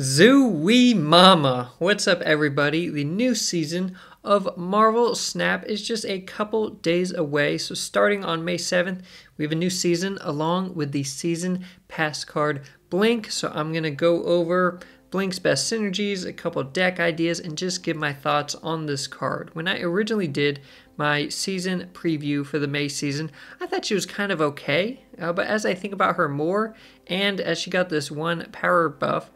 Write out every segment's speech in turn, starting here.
Zoo-wee mama! What's up, everybody? The new season of Marvel Snap is just a couple days away. So starting on May 7th, we have a new season along with the season pass card Blink. So I'm going to go over Blink's best synergies, a couple deck ideas, and just give my thoughts on this card. When I originally did my season preview for the May season, I thought she was kind of okay. But as I think about her more, and as she got this one power buff,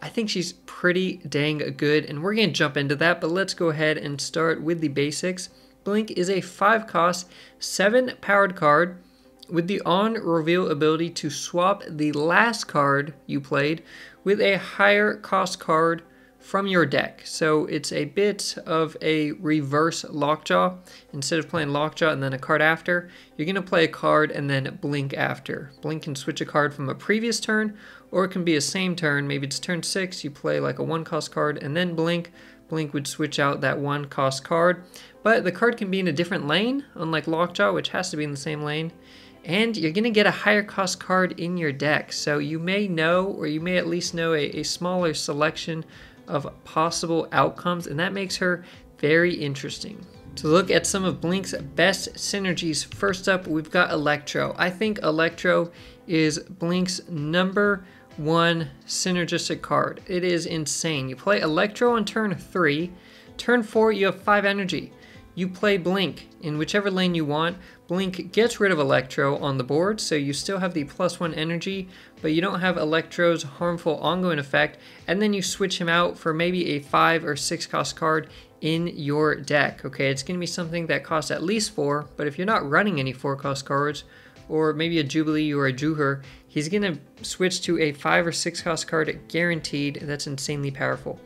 I think she's pretty dang good, and we're going to jump into that, but let's go ahead and start with the basics. Blink is a 5 cost, 7 powered card with the on-reveal ability to swap the last card you played with a higher cost card from your deck. So it's a bit of a reverse Lockjaw. Instead of playing Lockjaw and then a card after, you're going to play a card and then Blink after. Blink can switch a card from a previous turn, or it can be a same turn. Maybe it's turn 6, you play like a 1 cost card and then Blink. Blink would switch out that 1 cost card. But the card can be in a different lane, unlike Lockjaw, which has to be in the same lane. And you're going to get a higher cost card in your deck. So you may know, or you may at least know, a smaller selection of possible outcomes, and that makes her very interesting. To look at some of Blink's best synergies, first up we've got Electro. I think Electro is Blink's #1 synergistic card. It is insane. You play Electro on turn 3, turn 4 you have 5 energy. You play Blink in whichever lane you want. Blink gets rid of Electro on the board, so you still have the +1 energy, but you don't have Electro's harmful ongoing effect, and then you switch him out for maybe a 5 or 6 cost card in your deck. Okay, it's going to be something that costs at least 4, but if you're not running any 4 cost cards, or maybe a Jubilee or a Juher, he's going to switch to a 5 or 6 cost card guaranteed, and that's insanely powerful.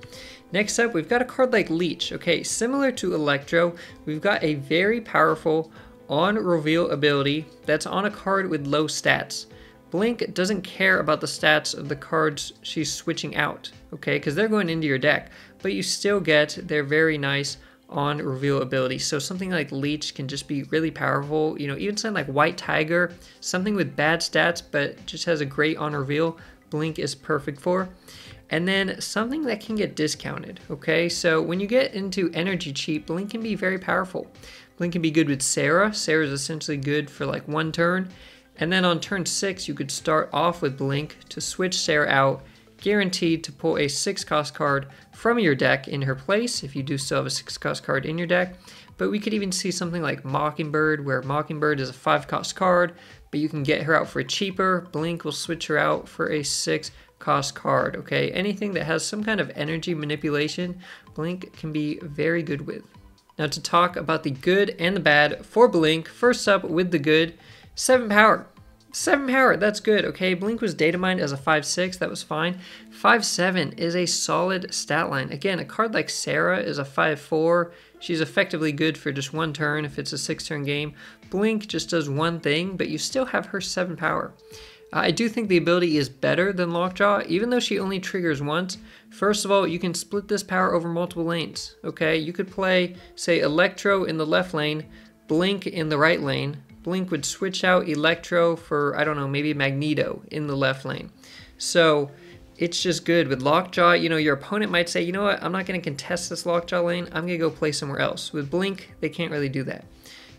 Next up, we've got a card like Leech. Okay, similar to Electro, we've got a very powerful on-reveal ability that's on a card with low stats. Blink doesn't care about the stats of the cards she's switching out, okay, because they're going into your deck, but you still get their very nice on-reveal ability. So something like Leech can just be really powerful. You know, even something like White Tiger, something with bad stats but just has a great on-reveal, Blink is perfect for. And then something that can get discounted, okay? So when you get into energy cheap, Blink can be very powerful. Blink can be good with Sarah. Sarah is essentially good for like 1 turn. And then on turn 6, you could start off with Blink to switch Sarah out, guaranteed to pull a 6 cost card from your deck in her place, if you do still have a 6 cost card in your deck. But we could even see something like Mockingbird, where Mockingbird is a 5 cost card, but you can get her out for cheaper. Blink will switch her out for a 6 cost card, okay? Anything that has some kind of energy manipulation, Blink can be very good with. Now to talk about the good and the bad for Blink, first up with the good, 7 power. 7 power, that's good, okay? Blink was data mined as a 5/6, that was fine. 5/7 is a solid stat line. Again, a card like Sarah is a 5/4. She's effectively good for just 1 turn if it's a 6-turn game. Blink just does one thing, but you still have her 7 power. I do think the ability is better than Lockjaw, even though she only triggers once. First of all, you can split this power over multiple lanes, okay? You could play, say, Electro in the left lane, Blink in the right lane. Blink would switch out Electro for, I don't know, maybe Magneto in the left lane. So it's just good. With Lockjaw, you know, your opponent might say, you know what, I'm not going to contest this Lockjaw lane, I'm going to go play somewhere else. With Blink, they can't really do that.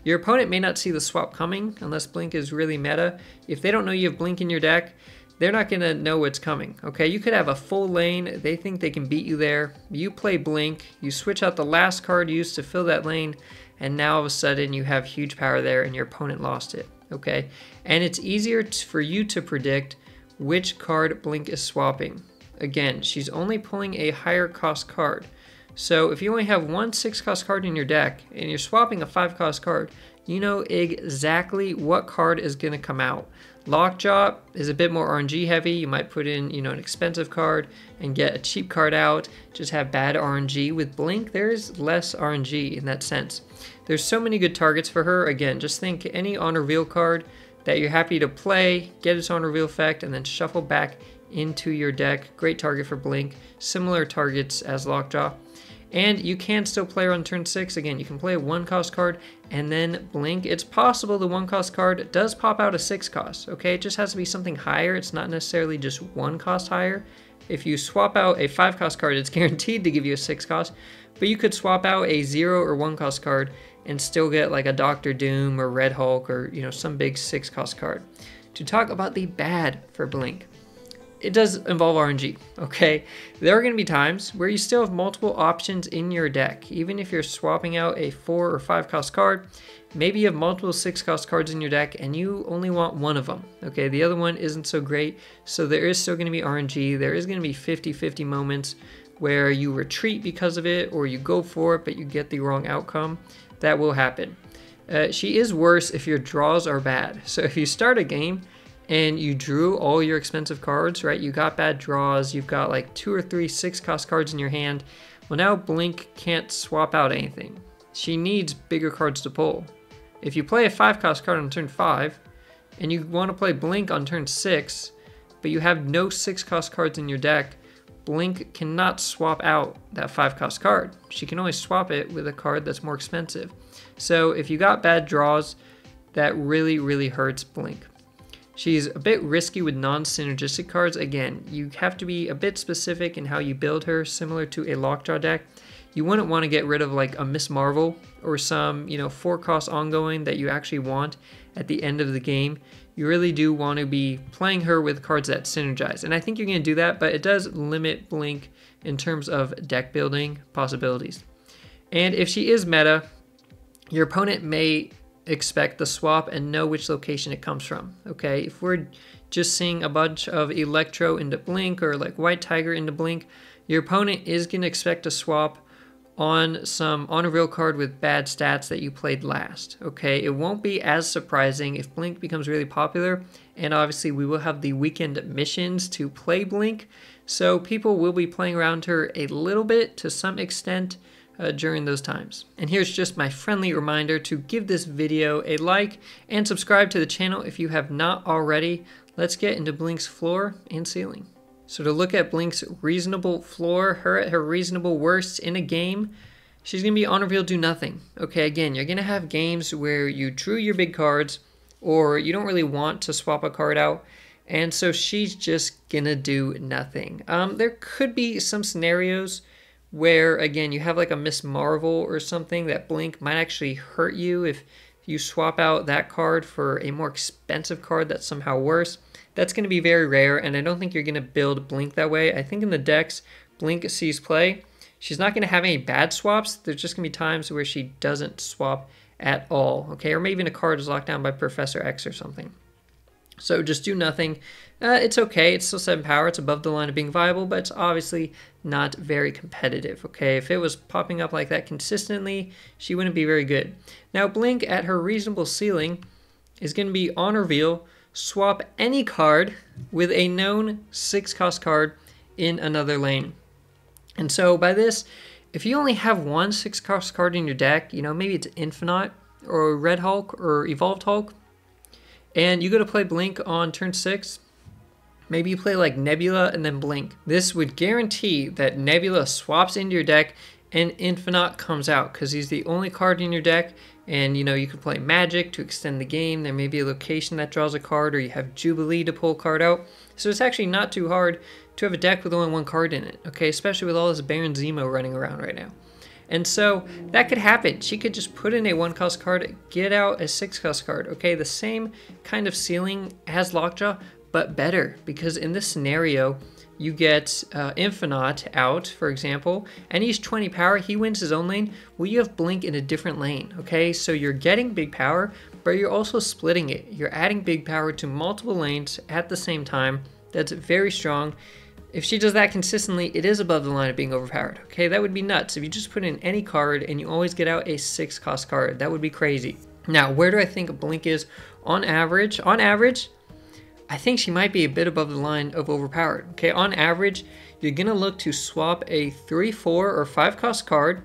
Your opponent may not see the swap coming unless Blink is really meta. If they don't know you have Blink in your deck, they're not going to know what's coming, okay? You could have a full lane, they think they can beat you there. You play Blink, you switch out the last card used to fill that lane, and now all of a sudden you have huge power there and your opponent lost it, okay? And it's easier for you to predict which card Blink is swapping. Again, she's only pulling a higher cost card. So if you only have 1 6 cost card in your deck and you're swapping a 5 cost card, you know exactly what card is going to come out. Lockjaw is a bit more RNG heavy. You might put in, you know, an expensive card and get a cheap card out, just have bad RNG. With Blink, there's less RNG in that sense. There's so many good targets for her. Again, just think any on-reveal card that you're happy to play, get its on-reveal effect, and then shuffle back into your deck. Great target for Blink. Similar targets as Lockjaw. And you can still play her on turn 6. Again, you can play a 1 cost card and then Blink. It's possible the 1 cost card does pop out a 6 cost, okay? It just has to be something higher. It's not necessarily just 1 cost higher. If you swap out a 5 cost card, it's guaranteed to give you a 6 cost, but you could swap out a 0 or 1 cost card and still get like a Doctor Doom or Red Hulk or, you know, some big 6 cost card. To talk about the bad for Blink, it does involve RNG, okay? There are going to be times where you still have multiple options in your deck. Even if you're swapping out a 4 or 5 cost card, maybe you have multiple 6 cost cards in your deck and you only want one of them, okay? The other one isn't so great, so there is still going to be RNG. There is going to be 50-50 moments where you retreat because of it or you go for it but you get the wrong outcome. That will happen. She is worse if your draws are bad. So if you start a game and you drew all your expensive cards, right? You got bad draws, you've got like 2 or 3 6 cost cards in your hand. Well, now Blink can't swap out anything. She needs bigger cards to pull. If you play a 5 cost card on turn 5 and you want to play Blink on turn 6, but you have no 6 cost cards in your deck, Blink cannot swap out that 5 cost card. She can only swap it with a card that's more expensive. So if you got bad draws, that really hurts Blink. She's a bit risky with non-synergistic cards. Again, you have to be a bit specific in how you build her, similar to a Lockjaw deck. You wouldn't want to get rid of like a Miss Marvel or some, you know, 4 cost ongoing that you actually want at the end of the game. You really do want to be playing her with cards that synergize. And I think you're going to do that, but it does limit Blink in terms of deck building possibilities. And if she is meta, your opponent may expect the swap and know which location it comes from, okay? If we're just seeing a bunch of Electro into Blink or like White Tiger into Blink, your opponent is going to expect a swap on some on a real card with bad stats that you played last, okay? It won't be as surprising if Blink becomes really popular, and obviously we will have the weekend missions to play Blink, so people will be playing around her a little bit to some extent during those times. And here's just my friendly reminder to give this video a like and subscribe to the channel if you have not already. Let's get into Blink's floor and ceiling. So to look at Blink's reasonable floor, her at her reasonable worst in a game, she's going to be on reveal do nothing. Okay, again, you're going to have games where you drew your big cards or you don't really want to swap a card out, and so she's just going to do nothing. There could be some scenarios where, again, you have like a Miss Marvel or something that Blink might actually hurt you if you swap out that card for a more expensive card that's somehow worse. That's going to be very rare, and I don't think you're going to build Blink that way. I think in the decks Blink sees play, she's not going to have any bad swaps. There's just going to be times where she doesn't swap at all, okay? Or maybe even a card is locked down by Professor X or something. So just do nothing. It's okay. It's still 7 power. It's above the line of being viable, but it's obviously not very competitive, okay? If it was popping up like that consistently, she wouldn't be very good. Now, Blink at her reasonable ceiling is going to be on reveal, swap any card with a known 6 cost card in another lane. And so by this, if you only have one 6 cost card in your deck, you know, maybe it's Infinite or Red Hulk or Evolved Hulk, and you go to play Blink on turn 6, maybe you play like Nebula and then Blink. This would guarantee that Nebula swaps into your deck and Infinite comes out because he's the only card in your deck, and you know, you can play Magic to extend the game. There may be a location that draws a card, or you have Jubilee to pull a card out. So it's actually not too hard to have a deck with only one card in it, okay? Especially with all this Baron Zemo running around right now. And so that could happen. She could just put in a 1 cost card, get out a 6 cost card, okay? The same kind of ceiling as Lockjaw, but better, because in this scenario, you get Infinite out, for example, and he's 20 power, he wins his own lane. Well, you have Blink in a different lane, okay? So you're getting big power, but you're also splitting it. You're adding big power to multiple lanes at the same time. That's very strong. If she does that consistently, it is above the line of being overpowered, okay? That would be nuts. If you just put in any card and you always get out a 6 cost card, that would be crazy. Now, where do I think Blink is on average? On average, I think she might be a bit above the line of overpowered, okay? On average, you're gonna look to swap a 3, 4, or 5 cost card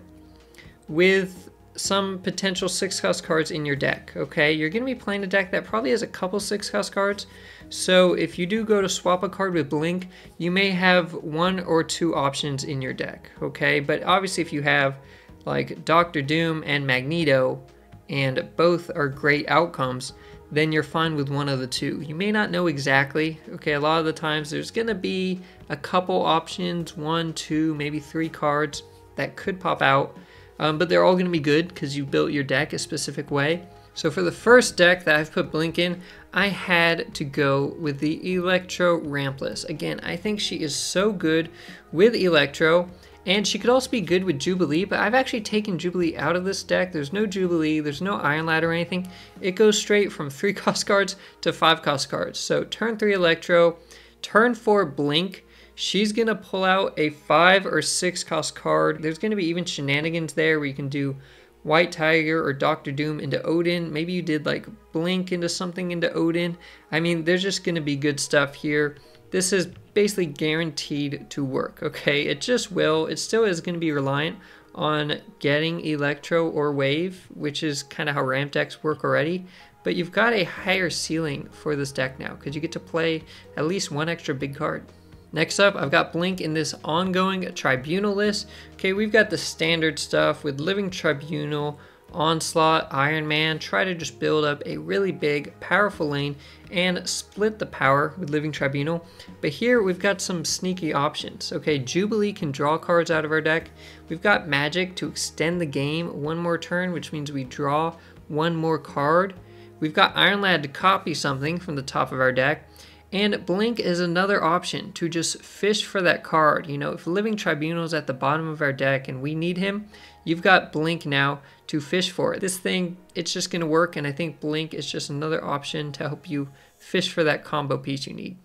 with some potential 6 cost cards in your deck, okay? You're gonna be playing a deck that probably has a couple 6 cost cards, so if you do go to swap a card with Blink, you may have 1 or 2 options in your deck, okay? But obviously if you have like Doctor Doom and Magneto, and both are great outcomes, then you're fine with one of the two. You may not know exactly. Okay, a lot of the times there's gonna be a couple options, 1, 2, maybe 3 cards that could pop out, but they're all gonna be good because you built your deck a specific way. So for the first deck that I've put Blink in, I had to go with the Electro Rampless. Again, I think she is so good with Electro, and she could also be good with Jubilee, but I've actually taken Jubilee out of this deck. There's no Jubilee, there's no Iron Ladder or anything. It goes straight from 3 cost cards to 5 cost cards. So turn 3 Electro, turn 4 Blink. She's gonna pull out a 5 or 6 cost card. There's gonna be even shenanigans there where you can do White Tiger or Doctor Doom into Odin. Maybe you did like Blink into something into Odin. I mean, there's just gonna be good stuff here. This is basically guaranteed to work, okay? It just will. It still is gonna be reliant on getting Electro or Wave, which is kind of how ramp decks work already. But you've got a higher ceiling for this deck now because you get to play at least 1 extra big card. Next up, I've got Blink in this ongoing Tribunal list. Okay, we've got the standard stuff with Living Tribunal, Onslaught, Iron Man. Try to just build up a really big, powerful lane and split the power with Living Tribunal. But here we've got some sneaky options. Okay, Jubilee can draw cards out of our deck. We've got Magic to extend the game 1 more turn, which means we draw 1 more card. We've got Iron Lad to copy something from the top of our deck. And Blink is another option to just fish for that card. You know, if Living Tribunal is at the bottom of our deck and we need him, you've got Blink now to fish for it. This thing, it's just going to work, and I think Blink is just another option to help you fish for that combo piece you need.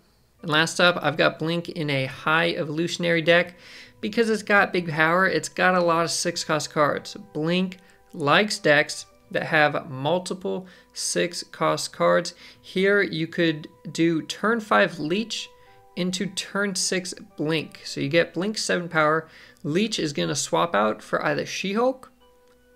And last up, I've got Blink in a high evolutionary deck because it's got big power. It's got a lot of 6 cost cards. Blink likes decks that have multiple 6 cost cards. Here you could do turn 5 Leech into turn 6 Blink. So you get Blink 7 power. Leech is gonna swap out for either She-Hulk,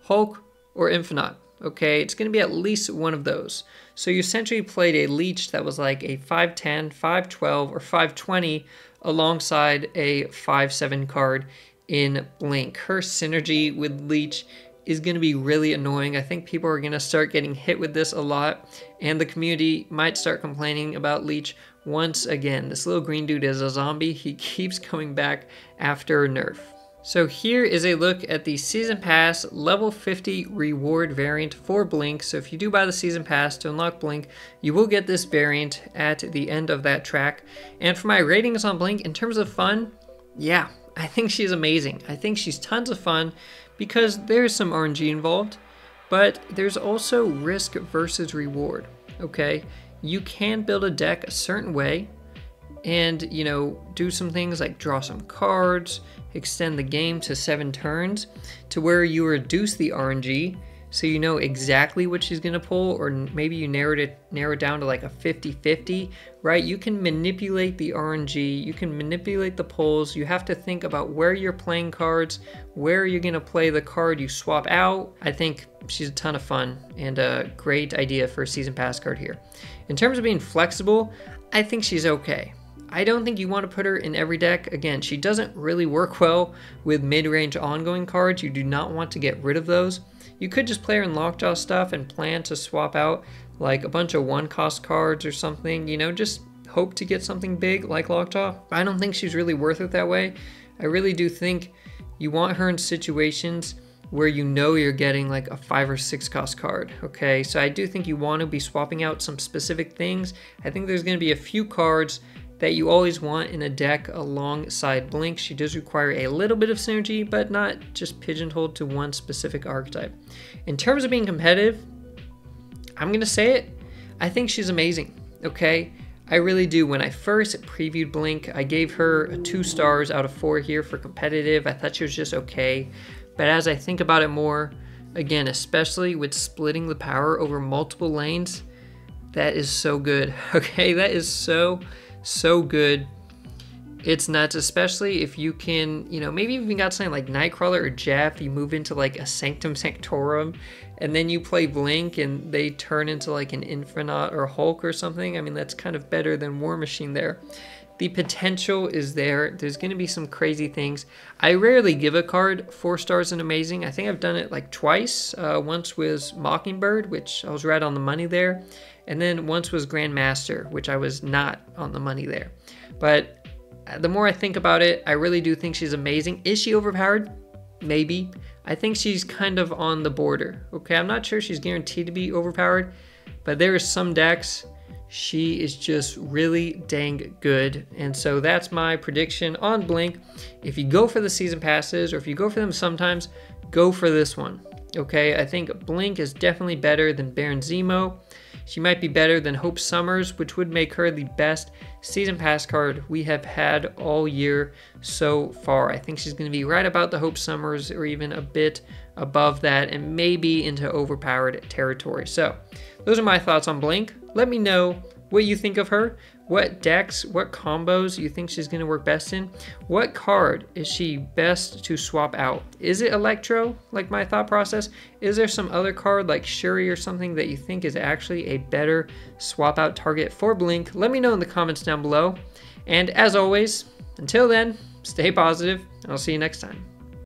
Hulk, or Infinite. Okay, it's gonna be at least one of those. So you essentially played a Leech that was like a 5'10", 5'12", or 5'20", alongside a 5'7" card in Blink. Her synergy with Leech is going to be really annoying. I think people are going to start getting hit with this a lot, and the community might start complaining about Leech once again. This little green dude is a zombie. He keeps coming back after nerf. So here is a look at the Season Pass level 50 reward variant for Blink. So if you do buy the Season Pass to unlock Blink, you will get this variant at the end of that track. And for my ratings on Blink, in terms of fun, yeah, I think she's amazing. I think she's tons of fun because there's some RNG involved, but there's also risk versus reward, okay? You can build a deck a certain way and, you know, do some things like draw some cards, extend the game to 7 turns to where you reduce the RNG so you know exactly what she's gonna pull, or maybe you narrow it down to like a 50-50, right? You can manipulate the RNG, you can manipulate the pulls. You have to think about where you're playing cards, where you're gonna play the card you swap out. I think she's a ton of fun and a great idea for a Season Pass card here. In terms of being flexible, I think she's okay. I don't think you want to put her in every deck. Again, she doesn't really work well with mid-range ongoing cards. You do not want to get rid of those. You could just play her in Lockjaw stuff and plan to swap out like a bunch of 1-cost cards or something, you know, just hope to get something big like Lockjaw. I don't think she's really worth it that way. I really do think you want her in situations where you know you're getting like a 5 or 6 cost card, okay? So I do think you want to be swapping out some specific things. I think there's going to be a few cards that you always want in a deck alongside Blink. She does require a little bit of synergy, but not just pigeonholed to one specific archetype. In terms of being competitive, I'm gonna say it, I think she's amazing, okay? I really do. When I first previewed Blink, I gave her 2 stars out of 4 here for competitive. I thought she was just okay. But as I think about it more, again, especially with splitting the power over multiple lanes, that is so good, okay? That is so good. It's nuts, especially if you can, you know, maybe even got something like Nightcrawler or Jeff, you move into like a Sanctum Sanctorum, and then you play Blink and they turn into like an Infinite or Hulk or something. I mean, that's kind of better than War Machine there. The potential is there. There's going to be some crazy things. I rarely give a card 4 stars and amazing. I think I've done it like twice. Once was Mockingbird, which I was right on the money there. and then once was Grandmaster, which I was not on the money there. But the more I think about it, I really do think she's amazing. Is she overpowered? Maybe. I think she's kind of on the border. Okay, I'm not sure she's guaranteed to be overpowered, but there are some decks she is just really dang good. And so that's my prediction on Blink. If you go for the season passes, or if you go for them sometimes, go for this one. Okay, I think Blink is definitely better than Baron Zemo. She might be better than Hope Summers, which would make her the best season pass card we have had all year so far. I think she's going to be right about the Hope Summers, or even a bit above that, and maybe into overpowered territory. So those are my thoughts on Blink. Let me know what you think of her, what decks, what combos you think she's going to work best in. What card is she best to swap out? Is it Electro, like my thought process? Is there some other card like Shuri or something that you think is actually a better swap out target for Blink? Let me know in the comments down below. And as always, until then, stay positive, and I'll see you next time.